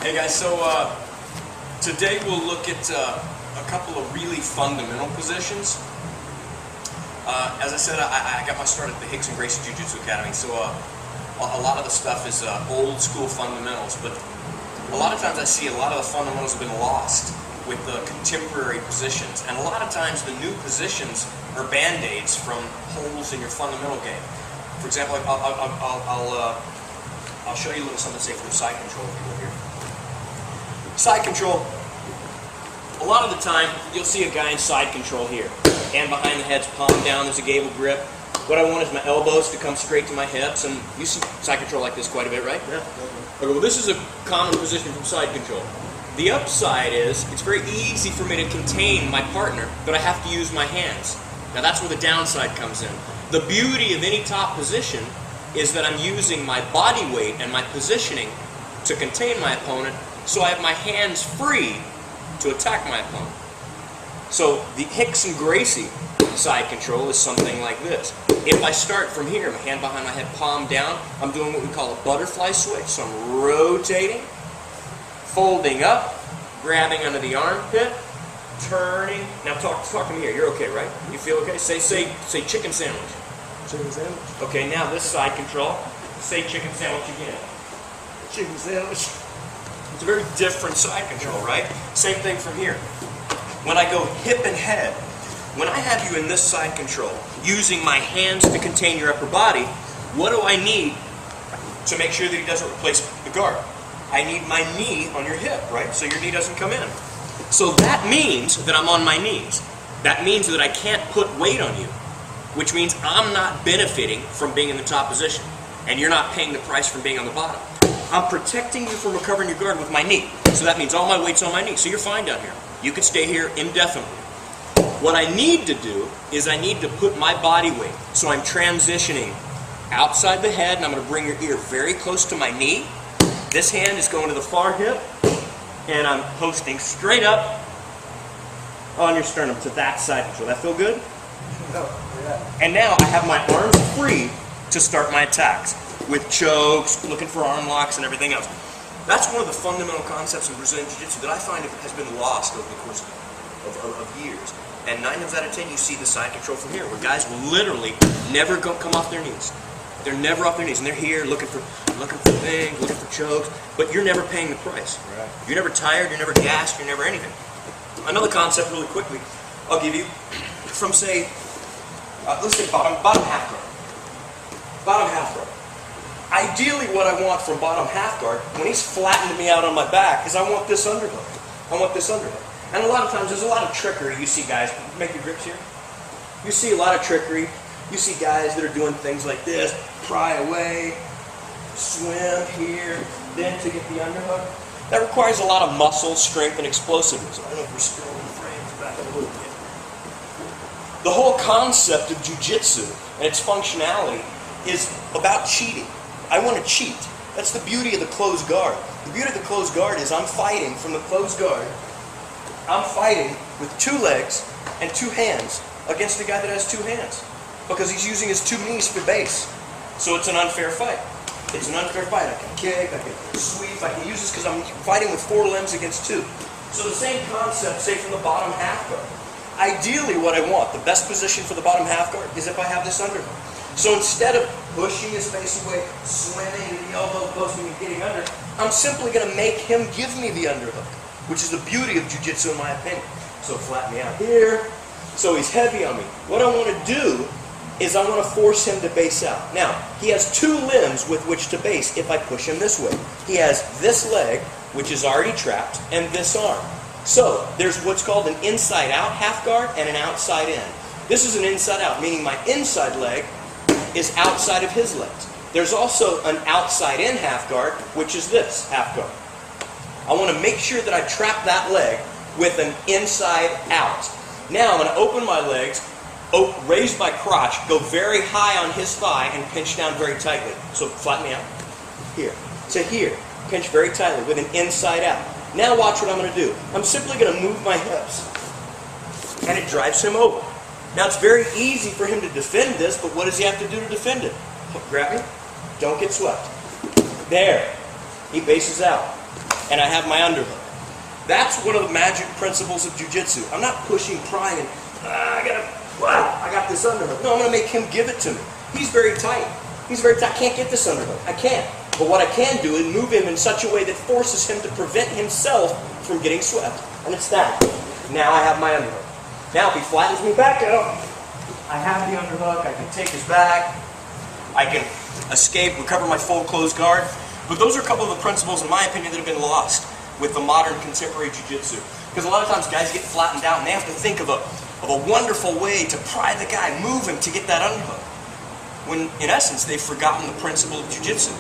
Hey guys, so today we'll look at a couple of really fundamental positions. As I said, I got my start at the Rickson Gracie Jiu-Jitsu Academy, so a lot of the stuff is old school fundamentals, but a lot of times I see a lot of the fundamentals have been lost with the contemporary positions, and a lot of times the new positions are band-aids from holes in your fundamental game. For example, I'll show you a little something, say, from side control here. Side control, a lot of the time you'll see a guy in side control here. Hand behind the head's palm down, there's a gable grip. What I want is my elbows to come straight to my hips, and you see side control like this quite a bit, right? Yeah. Okay, well, this is a common position from side control. The upside is it's very easy for me to contain my partner, but I have to use my hands. Now that's where the downside comes in. The beauty of any top position is that I'm using my body weight and my positioning to contain my opponent, so I have my hands free to attack my opponent. So the Rickson Gracie side control is something like this. If I start from here, my hand behind my head, palm down, I'm doing what we call a butterfly switch. So I'm rotating, folding up, grabbing under the armpit, turning. Now talk to me here. You're okay, right? You feel okay? Say chicken sandwich. Chicken sandwich. Okay, now this side control. Say chicken sandwich again. Chicken sandwich. It's a very different side control, right? Same thing from here. When I go hip and head, when I have you in this side control, using my hands to contain your upper body, what do I need to make sure that he doesn't replace the guard? I need my knee on your hip, right? So your knee doesn't come in. So that means that I'm on my knees. That means that I can't put weight on you, which means I'm not benefiting from being in the top position, and you're not paying the price from being on the bottom. I'm protecting you from recovering your guard with my knee. So that means all my weight's on my knee. So you're fine down here. You can stay here indefinitely. What I need to do is I need to put my body weight. So I'm transitioning outside the head, and I'm going to bring your ear very close to my knee. This hand is going to the far hip, and I'm posting straight up on your sternum to that side control. That feel good? Yeah. And now I have my arms free to start my attacks with chokes, looking for arm locks, and everything else. That's one of the fundamental concepts in Brazilian Jiu-Jitsu that I find has been lost over the course of years. And 9 times out of 10, you see the side control from here, where guys will literally never come off their knees. They're never off their knees, and they're here looking for things, looking for chokes, but you're never paying the price. Right. You're never tired, you're never gassed, you're never anything. Another concept really quickly I'll give you from, say, let's say bottom half guard. Bottom half guard. Ideally what I want from bottom half guard, when he's flattened me out on my back, is I want this underhook. I want this underhook. And a lot of times there's a lot of trickery. You see guys, make your grips here. You see a lot of trickery. You see guys that are doing things like this, pry away, swim here, then to get the underhook. That requires a lot of muscle, strength, and explosiveness. I don't know if we're still in the frames back a little bit. The whole concept of jiu-jitsu and its functionality is about cheating. I want to cheat. That's the beauty of the closed guard. The beauty of the closed guard is I'm fighting from the closed guard. I'm fighting with 2 legs and 2 hands against a guy that has 2 hands because he's using his 2 knees for base. So it's an unfair fight. It's an unfair fight. I can kick, I can sweep, I can use this because I'm fighting with 4 limbs against 2. So the same concept, say, from the bottom half guard. Ideally what I want, the best position for the bottom half guard, is if I have this underhook. So instead of pushing his face away, swimming to the elbow, posting and getting under, I'm simply going to make him give me the underhook, which is the beauty of jiu-jitsu in my opinion. So flatten me out here. So he's heavy on me. What I want to do is I want to force him to base out. Now, he has 2 limbs with which to base if I push him this way. He has this leg, which is already trapped, and this arm. So there's what's called an inside-out half guard and an outside-in. This is an inside-out, meaning my inside leg is outside of his legs. There's also an outside-in half guard, which is this half guard. I want to make sure that I trap that leg with an inside-out. Now I'm going to open my legs, raise my crotch, go very high on his thigh, and pinch down very tightly. So flatten me out. Here. To here. Pinch very tightly with an inside-out. Now watch what I'm going to do. I'm simply going to move my hips. And it drives him over. Now it's very easy for him to defend this, but what does he have to do to defend it? Grab me. Don't get swept. There. He bases out. and I have my underhook. That's one of the magic principles of jiu-jitsu. I'm not pushing, prying, and I got this underhook. No, I'm going to make him give it to me. He's very tight. I can't get this underhook. I can't. But what I can do is move him in such a way that forces him to prevent himself from getting swept. And it's that. Now I have my underhook. Now if he flattens me back out, I have the underhook. I can take his back. I can escape, recover my full closed guard. But those are a couple of the principles, in my opinion, that have been lost with the modern contemporary jiu-jitsu. Because a lot of times guys get flattened out and they have to think of a wonderful way to pry the guy, move him to get that underhook. When in essence they've forgotten the principle of jiu-jitsu,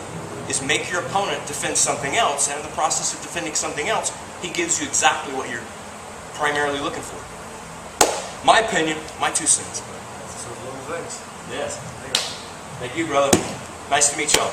is make your opponent defend something else, and in the process of defending something else, he gives you exactly what you're primarily looking for. My opinion, my 2 cents. Some little things. Yes. Thank you, brother. Nice to meet y'all.